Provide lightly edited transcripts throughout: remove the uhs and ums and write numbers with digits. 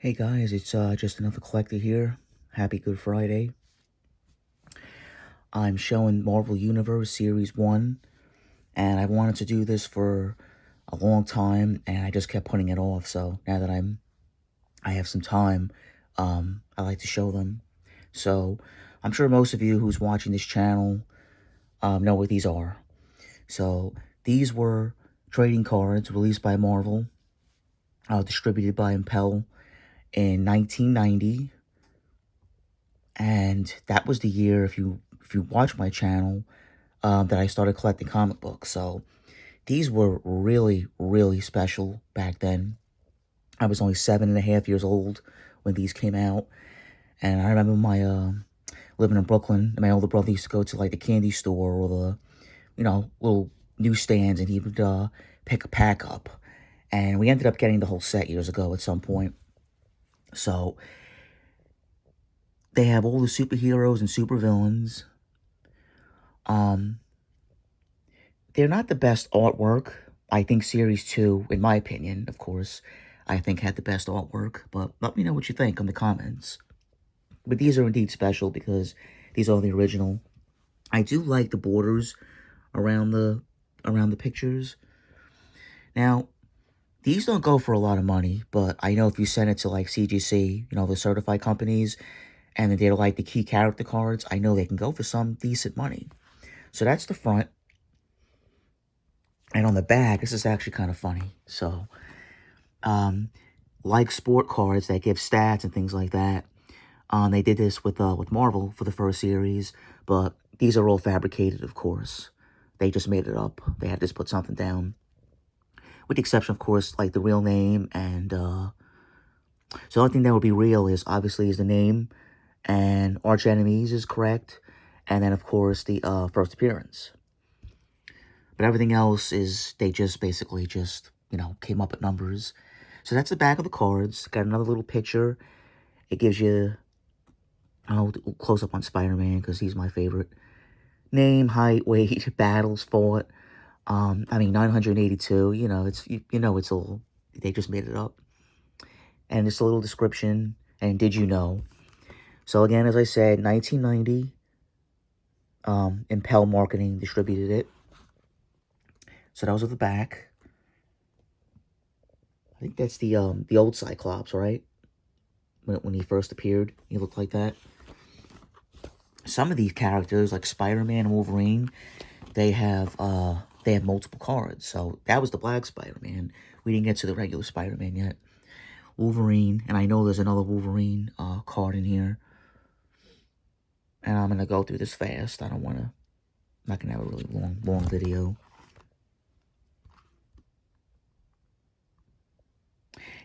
Hey guys, it's just another collector here. Happy Good Friday. I'm showing Marvel Universe Series 1, and I wanted to do this for a long time, and I just kept putting it off. So now that I have some time, I like to show them. So I'm sure most of you who's watching this channel know what these are. So these were trading cards released by Marvel, distributed by Impel in 1990. And that was the year, if you watch my channel, that I started collecting comic books. So these were really, really special back then. I was only 7.5 years old when these came out. And I remember my, living in Brooklyn, my older brother used to go to, like, the candy store or the, little newsstands, and he would, pick a pack up. And we ended up getting the whole set years ago at some point. So they have all the superheroes and supervillains. They're not the best artwork. I think Series 2, in my opinion, of course, I think had the best artwork. But let me know what you think in the comments. But these are indeed special because these are the original. I do like the borders around the pictures. Now, these don't go for a lot of money, but I know if you send it to, like, CGC, the certified companies, and they're like the key character cards, I know they can go for some decent money. So that's the front. And on the back, this is actually kind of funny. So, like sport cards that give stats and things like that, they did this with Marvel for the first series, but these are all fabricated, of course. They just made it up. They had to just put something down. With the exception, of course, like the real name, and so the only thing that would be real is, obviously, is the name, and Arch Enemies is correct, and then, of course, the first appearance. But everything else is, they just basically just, came up with numbers. So that's the back of the cards. Got another little picture. It gives you, close up on Spider-Man because he's my favorite. Name, height, weight, battles fought. 982. It's all, they just made it up. And it's a little description. And did you know? So again, as I said, 1990. Impel Marketing distributed it. So that was at the back. I think that's the old Cyclops, right? When he first appeared, he looked like that. Some of these characters, like Spider-Man and Wolverine, they have multiple cards. So that was the Black Spider-Man. We didn't get to the regular Spider-Man yet. Wolverine, and I know there's another Wolverine card in here. And I'm gonna go through this fast. I'm not gonna have a really long video.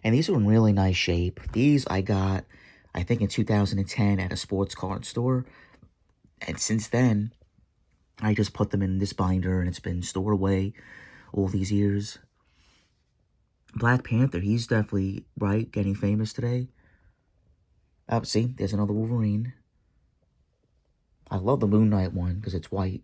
And these are in really nice shape. These I got, I think, in 2010 at a sports card store. And since then, I just put them in this binder, and it's been stored away all these years. Black Panther, he's definitely, right, getting famous today. Oh, see, there's another Wolverine. I love the Moon Knight one because it's white.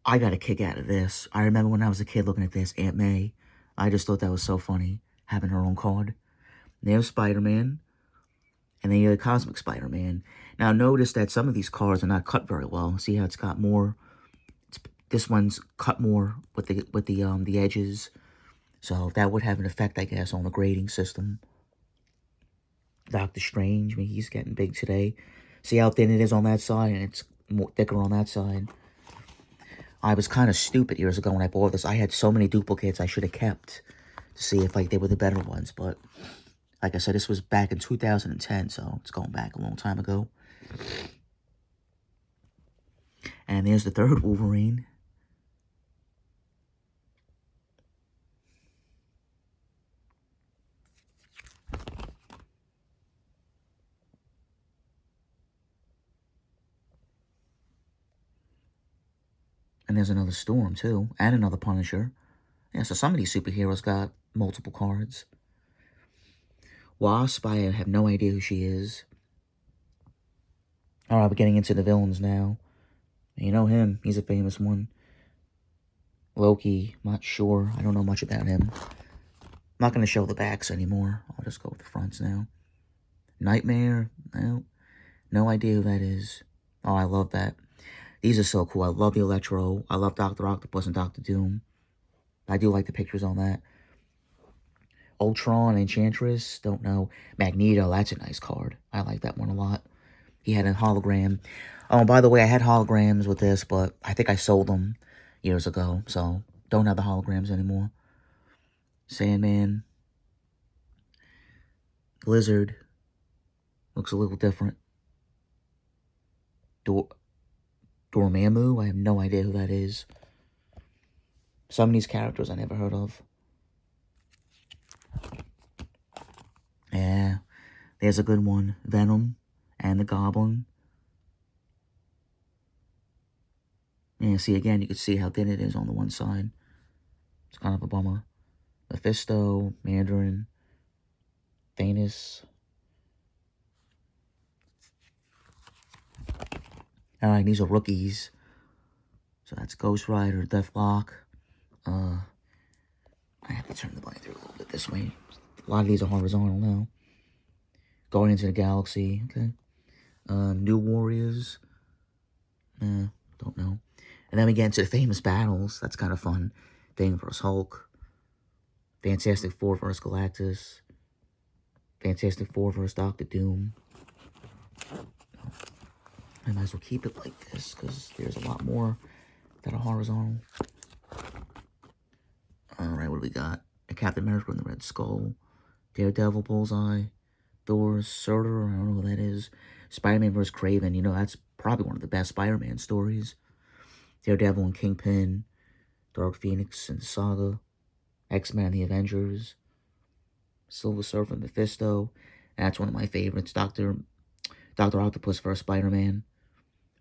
I got a kick out of this. I remember when I was a kid looking at this, Aunt May. I just thought that was so funny, having her own card. There's Spider-Man. And then you have Cosmic Spider-Man. Now, notice that some of these cards are not cut very well. See how it's got more... this one's cut more with the edges. So that would have an effect, I guess, on the grading system. Doctor Strange, he's getting big today. See how thin it is on that side, and it's more thicker on that side. I was kind of stupid years ago when I bought this. I had so many duplicates I should have kept to see if, like, they were the better ones. But, like I said, this was back in 2010, so it's going back a long time ago. And there's the third Wolverine. And there's another Storm, too, and another Punisher. Yeah, so some of these superheroes got multiple cards. Wasp, I have no idea who she is. Alright, we're getting into the villains now. You know him. He's a famous one. Loki, not sure. I don't know much about him. I'm not going to show the backs anymore. I'll just go with the fronts now. Nightmare? No idea who that is. Oh, I love that. These are so cool. I love the Electro. I love Dr. Octopus and Dr. Doom. I do like the pictures on that. Ultron, Enchantress, don't know. Magneto, that's a nice card. I like that one a lot. He had a hologram. Oh, by the way, I had holograms with this, but I think I sold them years ago, so don't have the holograms anymore. Sandman. Lizard. Looks a little different. Dormammu? I have no idea who that is. Some of these characters I never heard of. Yeah, there's a good one. Venom and the Goblin. Yeah, see, again, you can see how thin it is on the one side. It's kind of a bummer. Mephisto, Mandarin, Thanos. Alright, these are rookies. So that's Ghost Rider, Deathlock. I have to turn the binder a little bit this way. A lot of these are horizontal now. Guardians of the Galaxy, okay. New Warriors. Don't know. And then we get into the famous battles. That's kind of fun. Thing vs. Hulk. Fantastic Four vs. Galactus. Fantastic Four vs. Doctor Doom. I might as well keep it like this, because there's a lot more that are horizontal. Alright, what do we got? A Captain America and the Red Skull. Daredevil, Bullseye. Thor, Surtur, I don't know who that is. Spider-Man vs. Kraven, you know, that's probably one of the best Spider-Man stories. Daredevil and Kingpin. Dark Phoenix and Saga. X-Men and the Avengers. Silver Surfer and Mephisto. That's one of my favorites. Dr. Octopus vs. Spider-Man.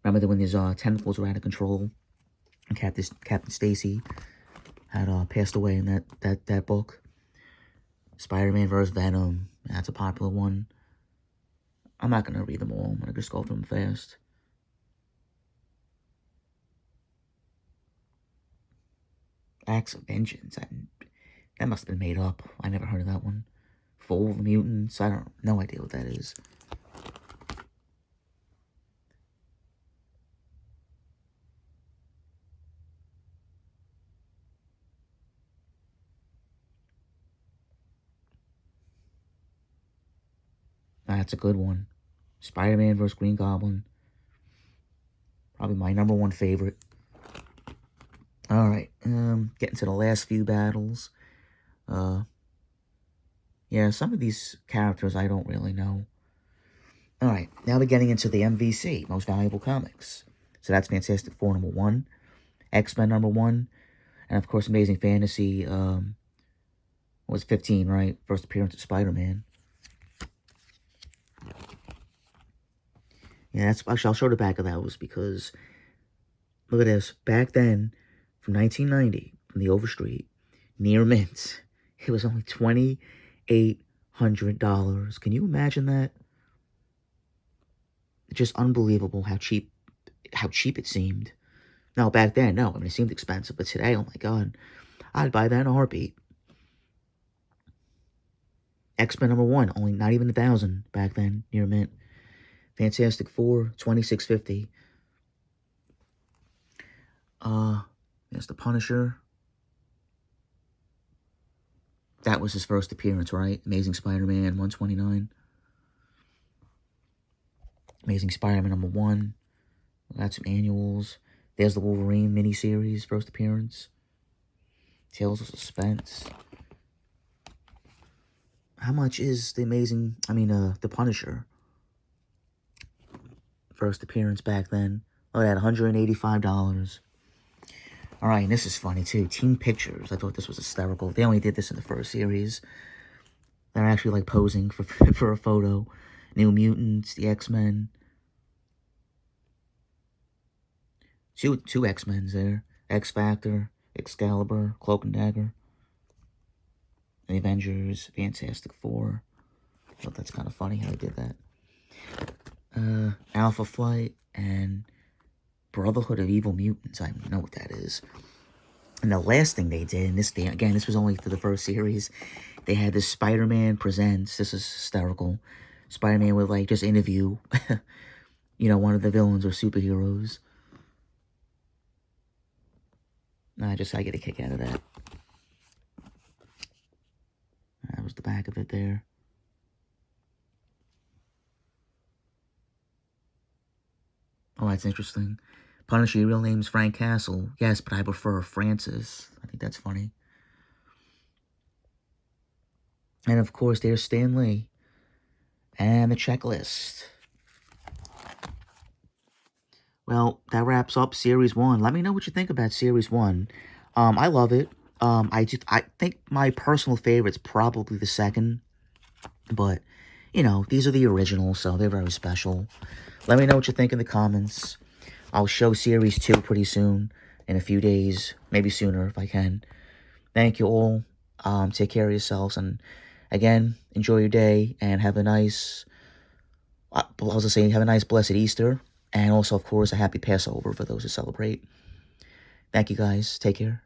Remember that when these tentacles were out of control, and Captain Stacy had passed away in that book. Spider-Man vs. Venom. That's a popular one. I'm not going to read them all. I'm going to just go through them fast. Acts of Vengeance. That must have been made up. I never heard of that one. Full of Mutants. No idea what that is. That's a good one. Spider-Man vs. Green Goblin. Probably my #1 favorite. Alright, getting to the last few battles. Yeah, some of these characters I don't really know. Alright, now we're getting into the MVC, Most Valuable Comics. So that's Fantastic Four #1, X-Men #1, and of course Amazing Fantasy, was 15, right? First appearance of Spider-Man. Yeah, that's actually, I'll show the back of those because, look at this. Back then, from 1990, from the Overstreet, near mint, it was only $2,800. Can you imagine that? Just unbelievable how cheap it seemed. Now, back then, no, I mean, it seemed expensive, but today, oh my God, I'd buy that in a heartbeat. X-Men #1, only not even 1,000 back then, near mint. Fantastic Four, $2,650. There's the Punisher. That was his first appearance, right? Amazing Spider-Man, $129. Amazing Spider-Man #1. Got some annuals. There's the Wolverine miniseries, first appearance. Tales of Suspense. How much is the the Punisher? First appearance back then. Oh, that $185. Alright, and this is funny too. Team Pictures. I thought this was hysterical. They only did this in the first series. They're actually like posing for a photo. New Mutants, the X-Men. Two X-Men's there. X-Factor, Excalibur, Cloak and Dagger. The Avengers, Fantastic Four. I thought that's kind of funny how they did that. Alpha Flight and Brotherhood of Evil Mutants. I don't know what that is. And the last thing they did, and this thing, again, this was only for the first series, they had this Spider-Man Presents. This is hysterical. Spider-Man would, like, just interview, you know, one of the villains or superheroes. I get a kick out of that. That was the back of it there. Oh, that's interesting. Punisher, your real name's Frank Castle. Yes, but I prefer Francis. I think that's funny. And of course, there's Stan Lee. And the checklist. Well, that wraps up Series 1. Let me know what you think about Series 1. I love it. I think my personal favorite's probably the second. But, you know, these are the originals, so they're very special. Let me know what you think in the comments. I'll show Series 2 pretty soon, in a few days, maybe sooner if I can. Thank you all. Take care of yourselves, and again, enjoy your day, and have a nice, I was gonna say, have a nice blessed Easter, and also, of course, a happy Passover for those who celebrate. Thank you guys. Take care.